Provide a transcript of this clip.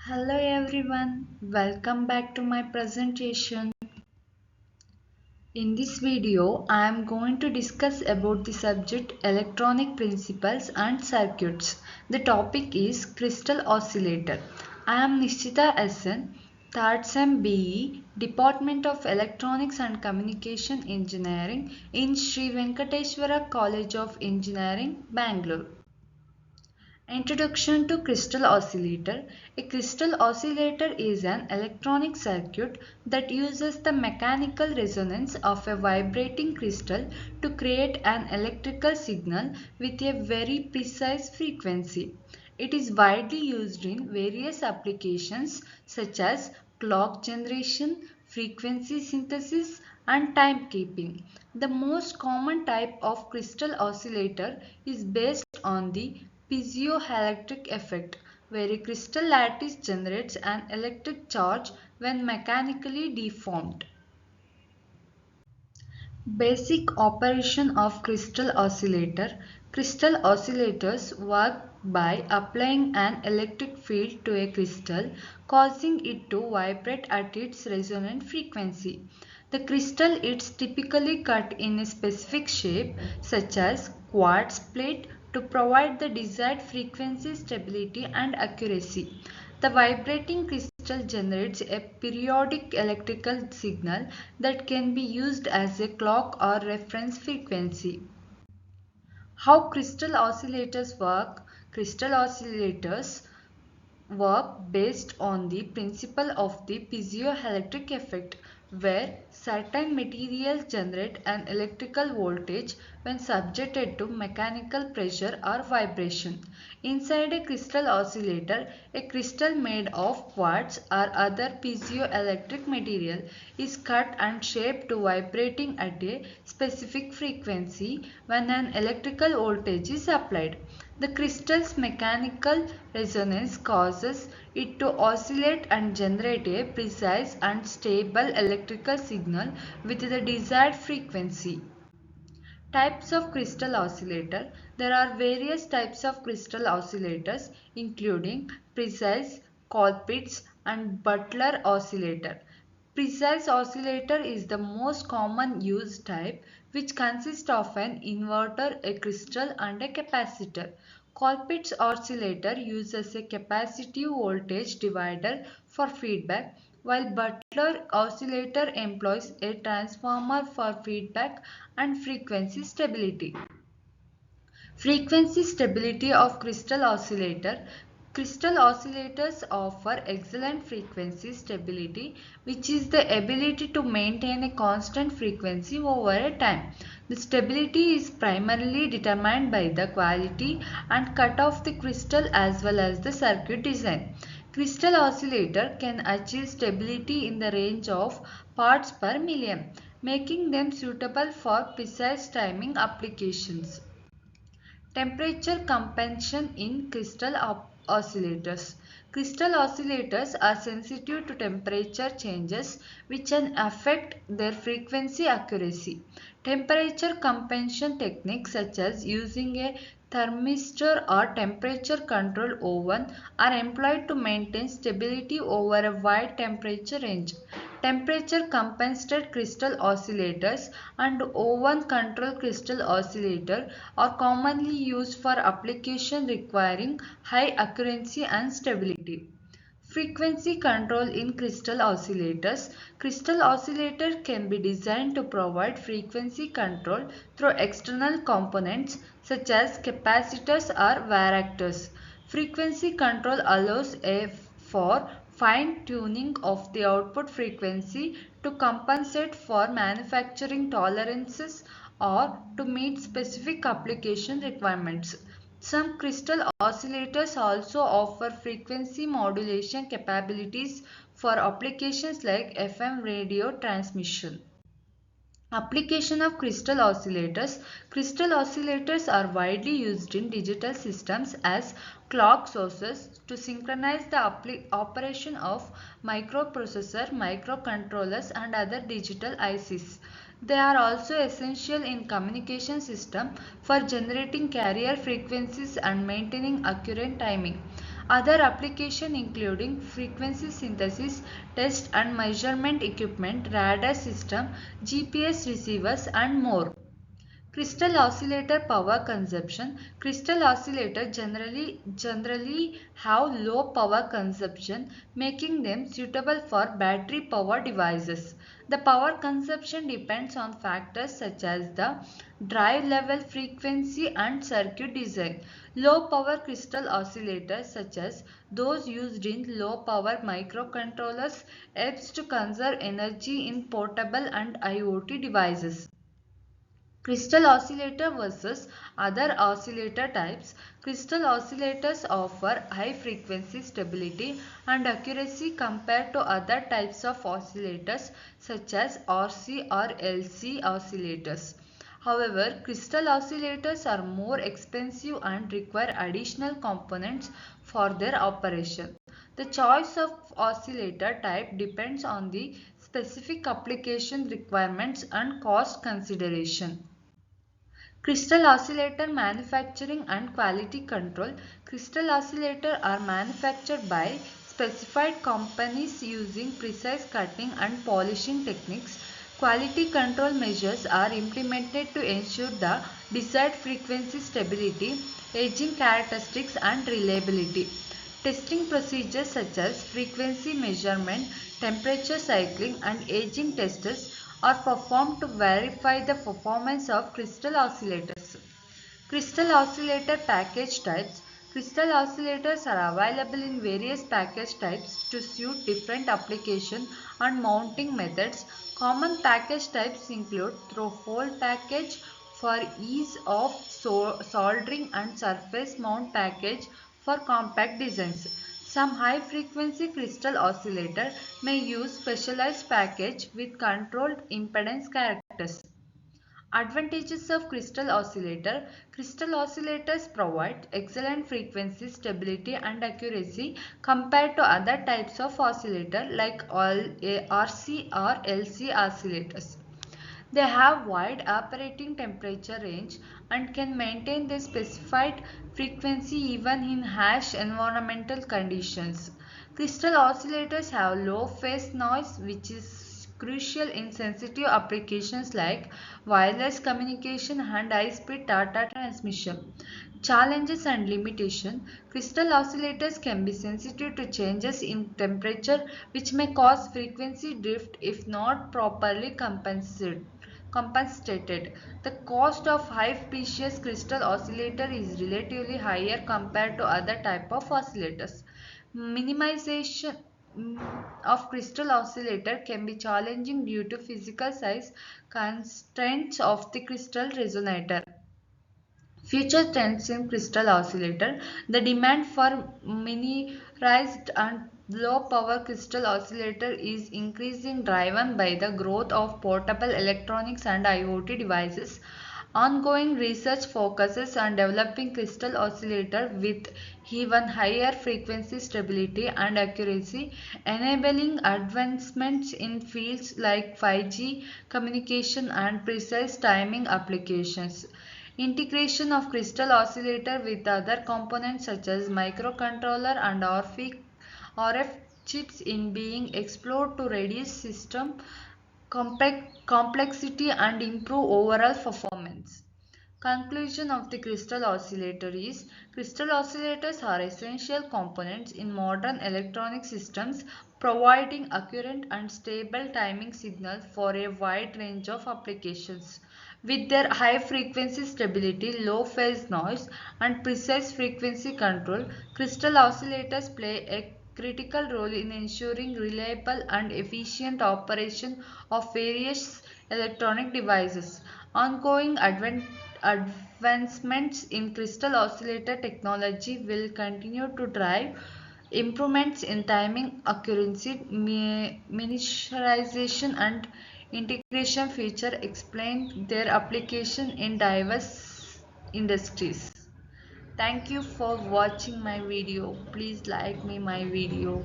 Hello everyone, welcome back to my presentation. In this video, I am going to discuss about the subject electronic principles and circuits. The topic is crystal oscillator. I am Nishchita SN, 3rd SEM BE, Department of Electronics and Communication Engineering in Sri Venkateswara College of Engineering, Bangalore. Introduction to crystal oscillator. A crystal oscillator is an electronic circuit that uses the mechanical resonance of a vibrating crystal to create an electrical signal with a very precise frequency. It is widely used in various applications such as clock generation, frequency synthesis, and timekeeping. The most common type of crystal oscillator is based on the piezoelectric effect, where a crystal lattice generates an electric charge when mechanically deformed. Basic operation of crystal oscillator. Crystal oscillators work by applying an electric field to a crystal, causing it to vibrate at its resonant frequency. The crystal is typically cut in a specific shape, such as quartz plate, to provide the desired frequency stability and accuracy. The vibrating crystal generates a periodic electrical signal that can be used as a clock or reference frequency. How crystal oscillators work? Crystal oscillators work based on the principle of the piezoelectric effect, where certain materials generate an electrical voltage when subjected to mechanical pressure or vibration. Inside a crystal oscillator, a crystal made of quartz or other piezoelectric material is cut and shaped to vibrating at a specific frequency when an electrical voltage is applied. The crystal's mechanical resonance causes it to oscillate and generate a precise and stable electrical signal with the desired frequency. Types of crystal oscillator. There are various types of crystal oscillators including precise, Colpitts and Butler oscillator. Precise oscillator is the most common used type, which consists of an inverter, a crystal and a capacitor. Colpitts oscillator uses a capacitive voltage divider for feedback, while Butler oscillator employs a transformer for feedback and frequency stability. Frequency stability of crystal oscillator. Crystal oscillators offer excellent frequency stability, which is the ability to maintain a constant frequency over a time. The stability is primarily determined by the quality and cut of the crystal as well as the circuit design. Crystal oscillator can achieve stability in the range of parts per million, making them suitable for precise timing applications. Temperature compensation in crystal oscillators. Crystal oscillators are sensitive to temperature changes which can affect their frequency accuracy. Temperature compensation techniques such as using a thermistor or temperature control oven are employed to maintain stability over a wide temperature range. Temperature compensated crystal oscillators and oven control crystal oscillator are commonly used for application requiring high accuracy and stability. Frequency control in crystal oscillators. Crystal oscillator can be designed to provide frequency control through external components such as capacitors or varactors. Frequency control allows for fine tuning of the output frequency to compensate for manufacturing tolerances or to meet specific application requirements. Some crystal oscillators also offer frequency modulation capabilities for applications like FM radio transmission. Application of crystal oscillators. Crystal oscillators are widely used in digital systems as clock sources to synchronize the operation of microprocessor, microcontrollers and other digital ICs. They are also essential in communication system for generating carrier frequencies and maintaining accurate timing. Other applications including frequency synthesis, test and measurement equipment, radar system, GPS receivers and more. Crystal oscillator power consumption. Crystal oscillators generally have low power consumption, making them suitable for battery power devices. The power consumption depends on factors such as the drive level, frequency and circuit design. Low power crystal oscillators such as those used in low power microcontrollers helps to conserve energy in portable and IoT devices. Crystal oscillator versus other oscillator types. Crystal oscillators offer high frequency stability and accuracy compared to other types of oscillators such as RC or LC oscillators. However, crystal oscillators are more expensive and require additional components for their operation. The choice of oscillator type depends on the specific application requirements and cost consideration. Crystal oscillator manufacturing and quality control. Crystal oscillators are manufactured by specified companies using precise cutting and polishing techniques. Quality control measures are implemented to ensure the desired frequency stability, aging characteristics and reliability. Testing procedures such as frequency measurement, temperature cycling and aging tests are performed to verify the performance of crystal oscillators. Crystal oscillator package types. Crystal oscillators are available in various package types to suit different application and mounting methods. Common package types include through-hole package for ease of soldering and surface mount package for compact designs. Some high-frequency crystal oscillator may use specialized package with controlled impedance characters. Advantages of crystal oscillator. Crystal oscillators provide excellent frequency stability and accuracy compared to other types of oscillator like all RC or LC oscillators. They have wide operating temperature range and can maintain the specified frequency even in harsh environmental conditions. Crystal oscillators have low phase noise, which is crucial in sensitive applications like wireless communication and high-speed data transmission. Challenges and limitation. Crystal oscillators can be sensitive to changes in temperature, which may cause frequency drift if not properly compensated. The cost of high precious crystal oscillator is relatively higher compared to other type of oscillators. Minimization of crystal oscillator can be challenging due to physical size constraints of the crystal resonator. Future trends in crystal oscillator. The demand for miniaturized and low power crystal oscillator is increasing, driven by the growth of portable electronics and IoT devices. Ongoing research focuses on developing crystal oscillator with even higher frequency stability and accuracy, enabling advancements in fields like 5G communication and precise timing applications. Integration of crystal oscillator with other components such as microcontroller and RF chips in being explored to reduce system complexity and improve overall performance. Conclusion of the crystal oscillator is crystal oscillators are essential components in modern electronic systems, providing accurate and stable timing signals for a wide range of applications. With their high frequency stability, low phase noise and precise frequency control, crystal oscillators play a critical role in ensuring reliable and efficient operation of various electronic devices. Ongoing advancements in crystal oscillator technology will continue to drive improvements in timing, accuracy, miniaturization, and integration feature explain their application in diverse industries. Thank you for watching my video. Please like me my video.